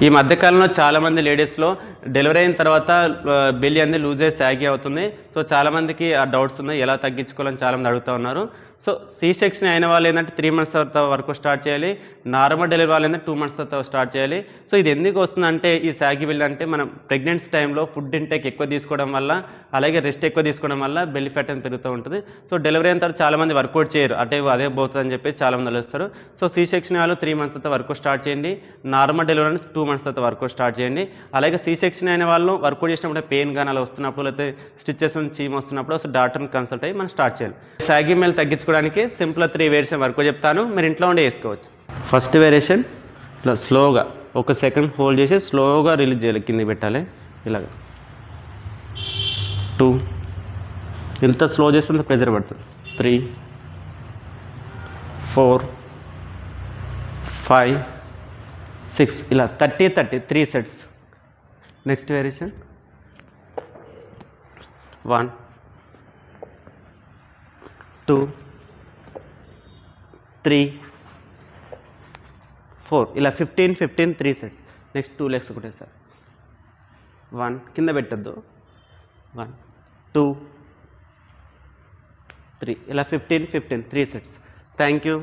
ఈ మధ్యకాలంలో చాలామంది లేడీస్లో డెలివరీ అయిన తర్వాత బెల్లి అనేది లూజ్ అయ్యి సాగి అవుతుంది. సో చాలామందికి ఆ డౌట్స్ ఉన్నాయి, ఎలా తగ్గించుకోవాలని చాలామంది అడుగుతూ ఉన్నారు. సో సి సెక్షన్ అయిన వాళ్ళు ఏంటంటే 3 మంత్స్ తర్వాత వరకు స్టార్ట్ చేయాలి, నార్మల్ డెలివరీ వాళ్ళు ఏంటంటే 2 మంత్స్ తర్వాత స్టార్ట్ చేయాలి. సో ఇది ఎందుకు వస్తుందంటే ఈ సాగి బెల్లి అంటే మనం ప్రెగ్నెన్సీ టైంలో ఫుడ్ ఇంటేక్ ఎక్కువ తీసుకోవడం వల్ల, అలాగే రెస్ట్ ఎక్కువ తీసుకోవడం వల్ల బెల్లి ఫ్యాట్ అనేది పెరుగుతూ ఉంటుంది. సో డెలివరీ అయిన తర్వాత చాలామంది వర్కౌట్ చేయరు, అంటే అదే పోతుందని చెప్పేసి చాలామంది ఆలోచిస్తారు. సో సి సెక్షన్ వాళ్ళు 3 మంత్స్ తర్వాత వర్కౌట్ స్టార్ట్ చేయండి, నార్మల్ డెలివరీ 2 మంత్స్ తర్వాత వర్కౌట్ స్టార్ట్ చేయండి. అలాగే సి సెక్షన్ అయిన వాళ్ళు వర్కౌట్ చేసినప్పుడు పెయిన్ కానీ అలా వస్తున్నప్పుడు, లేకపోతే స్టిచెస్ నుంచి చీమ వస్తున్నప్పుడు అసలు డాక్టర్ని కన్సల్ట్ అయ్యి మనం స్టార్ట్ చేయాలి. సాగి మేల్ తగ్గించుకోవడానికి సింపుల్ 3 వేరియేషన్ వర్కౌట్ చెప్తాను, మీరు ఇంట్లో ఉండే వేసుకోవచ్చు. ఫస్ట్ వేరియేషన్ ఇట్లా స్లోగా 1 సెకండ్ హోల్డ్ చేసి స్లోగా రిలీజ్ చేయాలి, కిందికి పెట్టాలి ఇలాగ. 2, ఎంత స్లో చేస్తే అంత ప్రెజర్ పడుతుంది. 3, 4, 5, 6 ఇలా 30 3 సెట్స్. నెక్స్ట్ వేరియేషన్ 1, 2, 3, 4 ఇలా 15 3 సెట్స్. నెక్స్ట్ 2 లెగ్స్ ఒకటే సార్. 1 కింద పెట్టద్దు, 1, 2, 3 ఇలా 15 3 సెట్స్. Thank you.